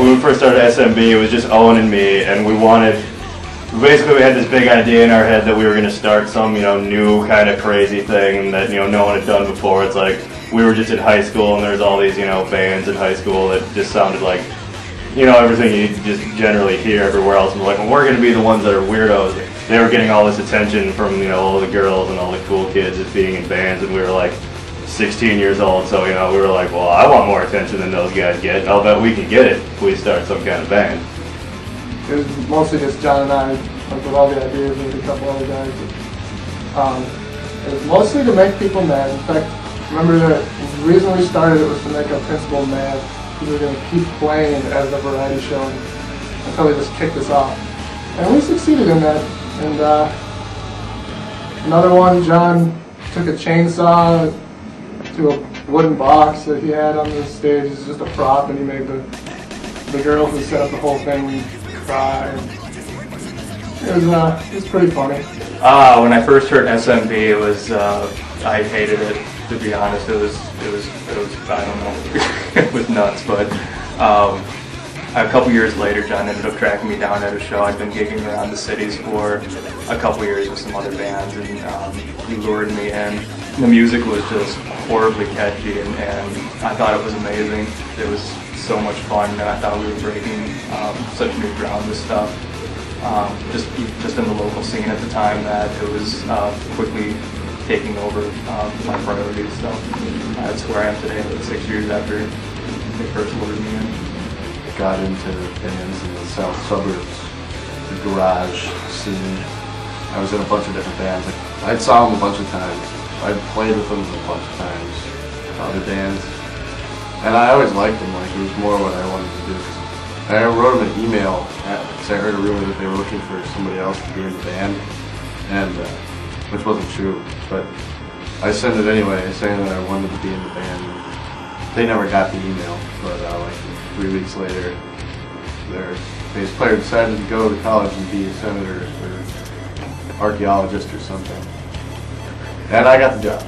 when we first started SMB, it was just Owen and me, and we had this big idea in our head that we were going to start some, new kind of crazy thing that, no one had done before. It's like we were just in high school and there's all these, bands in high school that just sounded like, everything you just generally hear everywhere else. And we're like, well, we're going to be the ones that are weirdos. They were getting all this attention from, all the girls and all the cool kids as being in bands, and we were like 16 years old, so, we were like, well, I want more attention than those guys get. I'll bet we can get it if we start some kind of band. It was mostly just John and I, like with all the ideas, and a couple other guys. It was mostly to make people mad. In fact, remember that the reason we started it was to make our principal mad, because we were going to keep playing as a variety show until they just kicked us off. And we succeeded in that. And another one, John took a chainsaw to a wooden box that he had on the stage. It's just a prop, and he made the girl who set up the whole thing cry. It was pretty funny. When I first heard SMB, it was I hated it, to be honest. It was I don't know, it was nuts. But a couple years later, John ended up tracking me down at a show. I'd been gigging around the cities for a couple years with some other bands, and he lured me in. The music was just horribly catchy, and I thought it was amazing. It was so much fun, and I thought we were breaking such new ground with stuff. Just in the local scene at the time, that it was quickly taking over my priorities. So that's where I am today, 6 years after they first lured me in. Got into bands in the south suburbs, the garage scene. I was in a bunch of different bands. I saw them a bunch of times. I played with them a bunch of times, other bands. And I always liked them, like it was more what I wanted to do. I wrote them an email, because I heard a rumor that they were looking for somebody else to be in the band, and which wasn't true, but I sent it anyway, saying that I wanted to be in the band. They never got the email, but like 3 weeks later, their bass player decided to go to college and be a senator or archaeologist or something. And I got the job.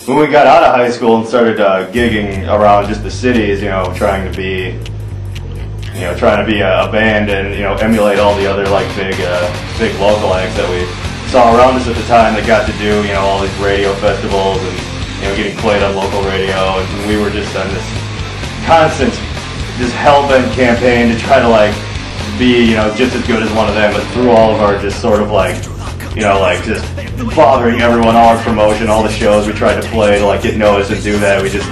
When we got out of high school and started gigging around just the cities, trying to be a band and emulate all the other like big local acts that we saw around us at the time that got to do all these radio festivals and getting played on local radio, and we were just on this constant, just hell-bent campaign to try to like be just as good as one of them, but through all of our just sort of like just bothering everyone, all our promotion, all the shows we tried to play to like get noticed and do that. We just,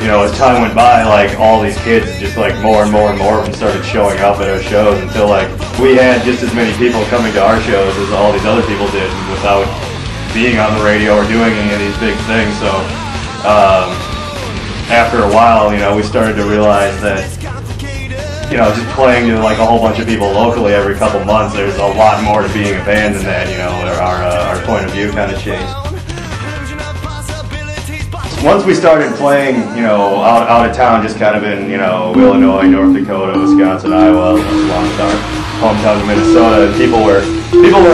as time went by, like all these kids just like more and more of them started showing up at our shows until like we had just as many people coming to our shows as all these other people did without being on the radio or doing any of these big things. So after a while, we started to realize that just playing to like a whole bunch of people locally every couple months, there's a lot more to being a band than that, our point of view kind of changed. Once we started playing, out of town, just kind of in, Illinois, North Dakota, Wisconsin, Iowa, along with our hometown of Minnesota, people were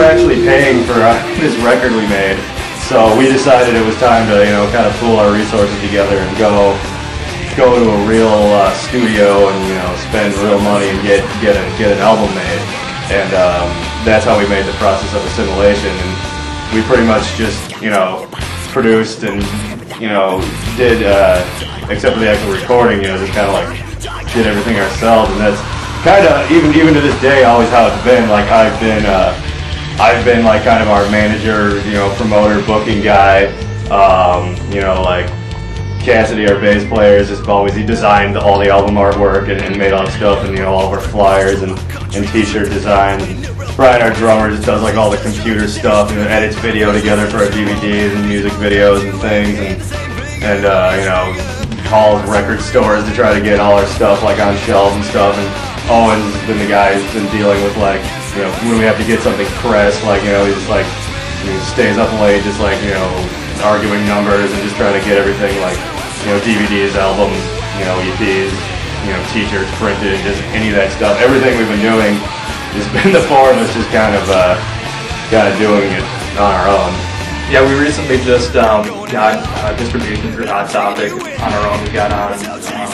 actually paying for this record we made. So we decided it was time to, kind of pool our resources together and go to a real studio and spend real money and get an album made, and that's how we made the process of Assimilation. And we pretty much just produced and did except for the actual recording, just kind of like did everything ourselves, and that's kind of even to this day always how it's been. Like I've been like kind of our manager, promoter, booking guy. You know, like Cassidy, our bass player, is just always, he designed all the album artwork and made all the stuff, and you know, all of our flyers and t-shirt designs. Brian, our drummer, just does like all the computer stuff and edits video together for our DVDs and music videos and things, and you know, calls record stores to try to get all our stuff like on shelves and stuff. And Owen's been the guy who's been dealing with, like, you know, when we have to get something pressed, like, you know, he's like, he stays up late just like, you know, arguing numbers and just trying to get everything, like, you know, DVDs, albums, you know, EPs, you know, t-shirts printed, just any of that stuff. Everything we've been doing has been the four of us just kind of doing it on our own. Yeah, we recently just got distribution through Hot Topic on our own. We got on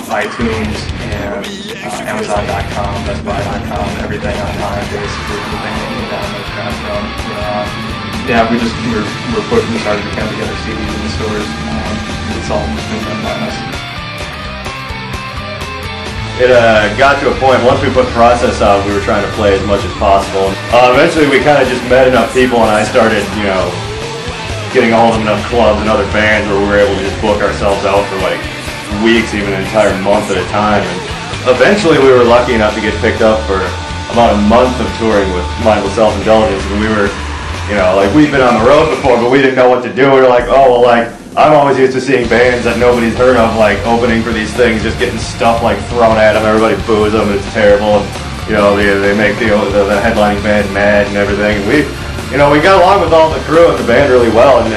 iTunes and Amazon.com, BestBuy.com, everything online, basically, everything that you download from. Yeah, we're pushing this hard as we can to get our CDs in the stores. It's all been done by us. It got to a point, once we put Process out, we were trying to play as much as possible. Eventually we kind of just met enough people, and I started, you know, getting a hold of enough clubs and other bands where we were able to just book ourselves out for like weeks, even an entire month at a time. And eventually we were lucky enough to get picked up for about a month of touring with Mindless Self-Indulgence. And we were, you know, like, we'd been on the road before, but we didn't know what to do. We were like, oh, well, like, I'm always used to seeing bands that nobody's heard of, like, opening for these things, just getting stuff, like, thrown at them. Everybody boos them, and it's terrible. And, you know, they make the headlining band mad and everything. And we, you know, we got along with all the crew and the band really well, and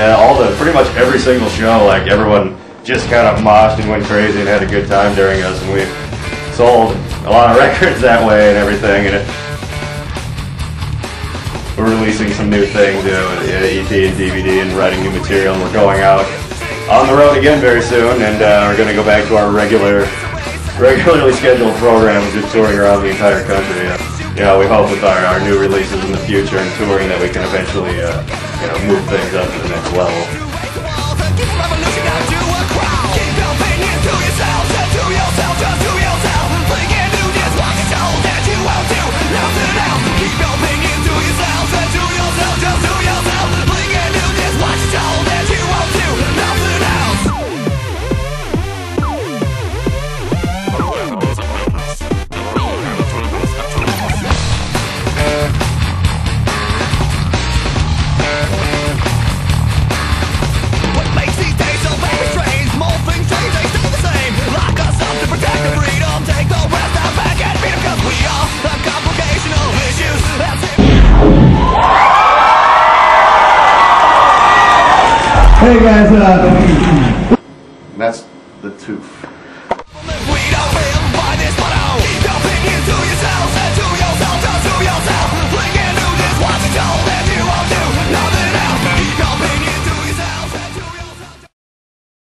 pretty much every single show, like, everyone just kind of moshed and went crazy and had a good time during us, and we sold a lot of records that way and everything. And we're releasing some new things, you know, EP and DVD, and writing new material. And we're going out on the road again very soon, and we're going to go back to our regularly scheduled program, just touring around the entire country. You know, we hope with our new releases in the future and touring that we can eventually, you know, move things up to the next level. Hey guys, That's the tooth. We don't live by this motto. Keep your opinion to yourselves.